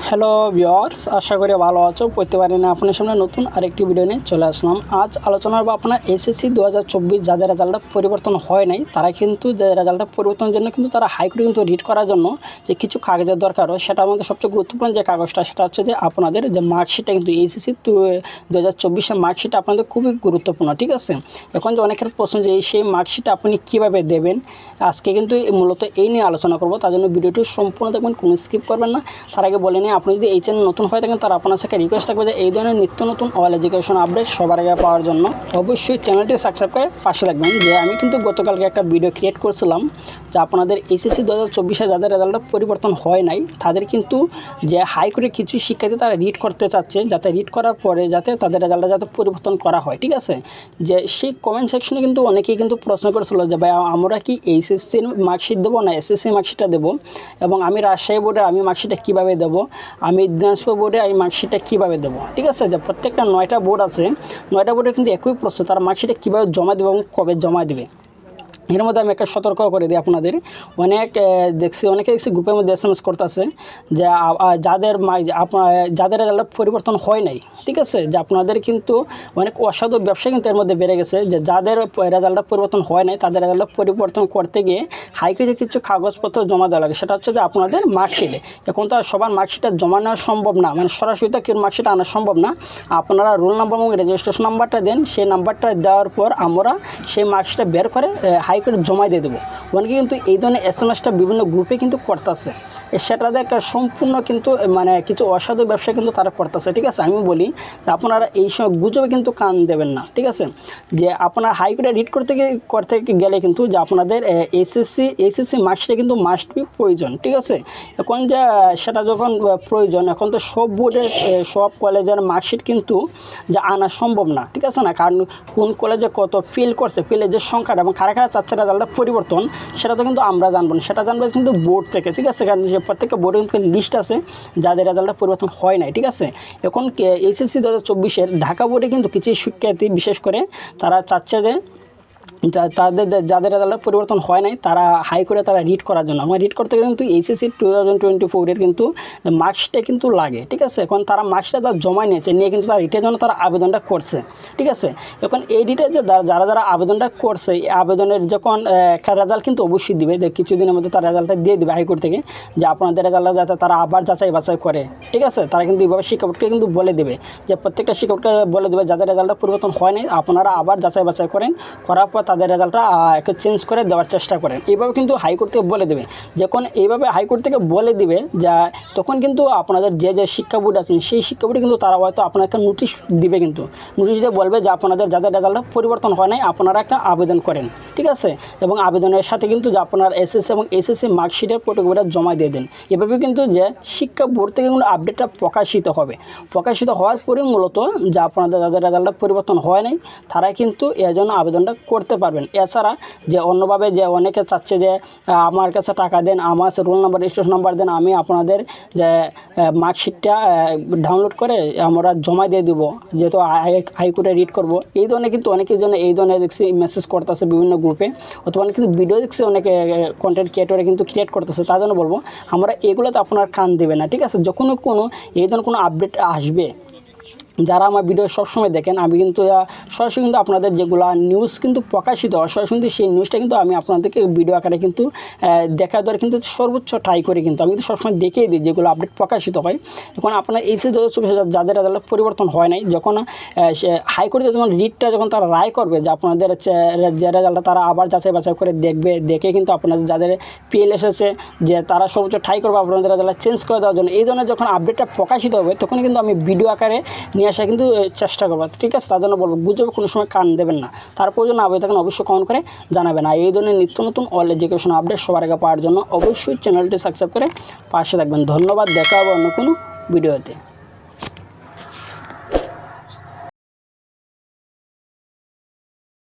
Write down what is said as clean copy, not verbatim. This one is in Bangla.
হ্যালো ভিউয়ার্স, আশা করি ভালো আছো। প্রতিবারে না আপনার সামনে নতুন আরেকটি ভিডিও নিয়ে চলে আসলাম। আজ আলোচনা করব আপনার এসএসসি 2024 যাদের রেজাল্টটা পরিবর্তন হয় নাই, তারা কিন্তু যে রেজাল্টটা পরিবর্তনের জন্য কিন্তু তারা হাইকোর্টে কিন্তু রিড করার জন্য যে কিছু কাগজের দরকার হয়, সেটার মধ্যে সবচেয়ে গুরুত্বপূর্ণ যে কাগজটা সেটা হচ্ছে যে আপনাদের যে মার্কশিটটা, কিন্তু এসএসসি 2024 মার্কশিটটা আপনাদের খুবই গুরুত্বপূর্ণ। ঠিক আছে, এখন যে অনেকের প্রশ্ন যে সেই মার্কশিটটা আপনি কীভাবে দেবেন, আজকে কিন্তু মূলত এই নিয়ে আলোচনা করব। তার জন্য ভিডিওটি সম্পূর্ণ দেখবেন, কোনো স্কিপ করবেন না। তার আগে বলে নিই, আপনি যদি এই চ্যানেল নতুন হয়ে থাকেন তারা আপনার সাথে রিকোয়েস্ট থাকবে যে এই ধরনের নিত্য নতুন অল এডুকেশন আপডেট সবার আগে পাওয়ার জন্য অবশ্যই চ্যানেলটি সাবস্ক্রাইব করে পাশে থাকবেন। যে আমি কিন্তু গতকালকে একটা ভিডিও ক্রিয়েট করছিলাম যে আপনাদের এসএসসি 2024 যাদের রেজাল্টটা পরিবর্তন হয় নাই, তাদের কিন্তু যে হাইকোর্টে কিছু শিক্ষার্থী তারা রিড করতে চাচ্ছে, যাতে রিড করার পরে যাতে তাদের রেজাল্টটা যাতে পরিবর্তন করা হয়। ঠিক আছে, যে সেই কমেন্ট সেকশনে কিন্তু অনেকেই কিন্তু প্রশ্ন করেছিল যে ভাই আমরা কি এইচএসসির মার্কশিট দেবো না এসএসসি মার্কশিটটা দেবো, এবং আমি রাজশাহী বোর্ডে আমি মার্কশিটটা কীভাবে দেবো, আমি দিনাজপুর বোর্ডে এই মার্কশিটটা কীভাবে দেবো। ঠিক আছে, যে প্রত্যেকটা 9টা বোর্ড আছে, 9টা বোর্ডে কিন্তু একই প্রশ্ন, তারা মার্কশিটটা কীভাবে জমা দেবে এবং কবে জমা দেবে। এর মধ্যে আমি একটা সতর্ক করে দিই আপনাদের। অনেকে দেখছি গ্রুপের মধ্যে SMS করতেছে যে যাদের রেজাল্ট পরিবর্তন হয় নাই, ঠিক আছে, যে আপনাদের কিন্তু অনেক অসাধু ব্যবসা কিন্তু এর মধ্যে বেড়ে গেছে। যে যাদের রেজাল্টটা পরিবর্তন হয় নাই, তাদের রেজাল্টটা পরিবর্তন করতে গিয়ে হাইকোর্টে কিছু কাগজপত্র জমা দেওয়া লাগে, সেটা হচ্ছে যে আপনাদের মার্কশিটে। এখন তো আর সবার মার্কশিটটা জমা নেওয়া সম্ভব না, মানে সরাসরি তো কেউ মার্কশিট আনা সম্ভব না। আপনারা রোল নাম্বার এবং রেজিস্ট্রেশন নাম্বারটা দেন, সেই নাম্বারটা দেওয়ার পর আমরা সেই মার্কশিটটা বের করে হাইকোর্টে জমা দিয়ে দেবো। অনেকে কিন্তু এই ধরনের SMS-টা বিভিন্ন গ্রুপে কিন্তু করতেছে, সেটাতে একটা সম্পূর্ণ কিন্তু মানে কিছু অসাধু ব্যবসা কিন্তু তারা করতেছে। ঠিক আছে, আমি বলি যে আপনারা এই সময় গুজবে কিন্তু কান দেবেন না। ঠিক আছে, যে আপনার হাইকোর্টে রিড করতে গেলে কিন্তু যে আপনাদের এসএসসি মার্কশিটে কিন্তু মাস্ট বি প্রয়োজন। ঠিক আছে, এখন যে সেটা যখন প্রয়োজন, এখন তো সব বোর্ডের সব কলেজের মার্কশিট কিন্তু যে আনা সম্ভব না। ঠিক আছে না, কারণ কোন কলেজে কত ফেল করছে, ফেলের যে সংখ্যাটা এবং কারা কারা চাচ্ছে রেজাল্টটা পরিবর্তন, সেটা তো কিন্তু আমরা জানবো না, সেটা জানবো কিন্তু বোর্ড থেকে। ঠিক আছে, কারণ যে প্রত্যেকটা বোর্ডে কিন্তু লিস্ট আছে যাদের রেজাল্টটা পরিবর্তন হয় নাই। ঠিক আছে, এখন এসএসসি 2024 ঢাকা বোর্ডে কিন্তু কিছু শিক্ষার্থী বিশেষ করে তারা চাচ্ছে যে যাদের রেজাল্ট পরিবর্তন হয় নাই, তারা হাইকোর্টে তারা রিড করার জন্য, আমার রিড করতে গেলে কিন্তু এইচএসসি 2024 কিন্তু মার্কশিটটা কিন্তু লাগে। ঠিক আছে, এখন তারা মার্কশিটটা তারা জমা নিয়েছে, নিয়ে কিন্তু তারা রিটের জন্য তারা আবেদনটা করছে। ঠিক আছে, এখন এই রিটে যে যারা আবেদনটা করছে, এই আবেদনের যখন একটা রেজাল্ট কিন্তু অবশ্যই দিবে, যে কিছুদিনের মধ্যে তারা রেজাল্টটা দিয়ে দেবে হাইকোর্ট থেকে, যে আপনাদের রেজাল্টটা যাতে তারা আবার যাচাই বাছাই করে। ঠিক আছে, তারা কিন্তু এইভাবে শিক্ষা বোর্ডকে কিন্তু বলে দেবে, যে প্রত্যেকটা শিক্ষা বোর্ডকে বলে দেবে যাদের রেজাল্টটা পরিবর্তন হয় নাই আপনারা আবার যাচাই বাছাই করেন, করার পর তাদের রেজাল্টটা একটু চেঞ্জ করে দেওয়ার চেষ্টা করেন। এইভাবে কিন্তু হাইকোর্ট থেকে বলে দেবে। যখন এইভাবে হাইকোর্ট থেকে বলে দিবে যা, তখন কিন্তু আপনাদের যে শিক্ষা বোর্ড আছেন সেই শিক্ষা বোর্ডে কিন্তু তারা হয়তো আপনাকে নোটিশ দিবে, কিন্তু নোটিশ দিয়ে বলবে যে আপনাদের যাদের রেজাল্টটা পরিবর্তন হয় নাই আপনারা একটা আবেদন করেন। ঠিক আছে, এবং আবেদনের সাথে কিন্তু যে আপনার এসএসসি এবং এসএসসি মার্কশিটের ফটোকপিটা জমা দিয়ে দেন। এভাবে কিন্তু যে শিক্ষা বোর্ড থেকে কিন্তু আপডেটটা প্রকাশিত হবে। প্রকাশিত হওয়ার পরে মূলত যে আপনাদের যাদের রেজাল্টটা পরিবর্তন হয় নাই তারা কিন্তু এর জন্য আবেদনটা করতে পারবেন। এছাড়া যে অন্যভাবে যে অনেকে চাচ্ছে যে আমার কাছে টাকা দেন, আমার রোল নাম্বার রেজিস্ট্রেশন নাম্বার দেন, আমি আপনাদের যে মার্কশিটটা ডাউনলোড করে আমরা জমা দিয়ে দেবো, যেহেতু হাইকোর্টে রিড করব, এই ধরনের কিন্তু অনেকের জন্য এই ধরনের দেখছি মেসেজ করতেছে বিভিন্ন গ্রুপে, অথবা অনেক কিন্তু ভিডিও দেখছি অনেকে কন্টেন্ট ক্রিয়েটরে কিন্তু ক্রিয়েট করতেছে। তার জন্য বলবো আমরা এগুলোতে আপনার কান দেবে না। ঠিক আছে, যখন কোনো এই ধরনের কোনো আপডেট আসবে, যারা আমার ভিডিও সবসময় দেখেন, আমি কিন্তু সরাসরি কিন্তু আপনাদের যেগুলো নিউজ কিন্তু প্রকাশিত হয় সরাসরি কিন্তু সেই নিউজটা কিন্তু আমি আপনাদেরকে ভিডিও আকারে কিন্তু দেখা দেওয়ার কিন্তু সর্বোচ্চ ট্রাই করি, কিন্তু আমি কিন্তু সবসময় দেখিয়ে দিই যেগুলো আপডেট প্রকাশিত হয়। এখন আপনার এসএসসি 2024 যাদের রেজাল্ট পরিবর্তন হয় নাই, যখন হাইকোর্টে যখন রিটটা যখন তারা রায় করবে যে আপনাদের যে রেজাল্টটা তারা আবার যাচাই বাছাই করে দেখবে, দেখে কিন্তু আপনাদের যাদের পিএল এসেছে যে তারা সর্বোচ্চ ট্রাই করবে আপনাদের রেজাল্ট চেঞ্জ করে দেওয়ার জন্য। এই ধরনের যখন আপডেটটা প্রকাশিত হবে তখন কিন্তু আমি ভিডিও আকারে নিয়ে আসা কিন্তু চেষ্টা করবো। ঠিক আছে, তার জন্য বলবো গুজবে কোনো সময় কান দেবেন না। তারপর জন্য আবেদন থাকেন অবশ্যই কমেন্ট করে জানাবেন। আর এই ধরনের নিত্য নতুন অল এডুকেশন আপডেট সবার আগে পাওয়ার জন্য অবশ্যই চ্যানেলটি সাবস্ক্রাইব করে পাশে থাকবেন। ধন্যবাদ, দেখা হবে অন্য কোনো ভিডিওতে।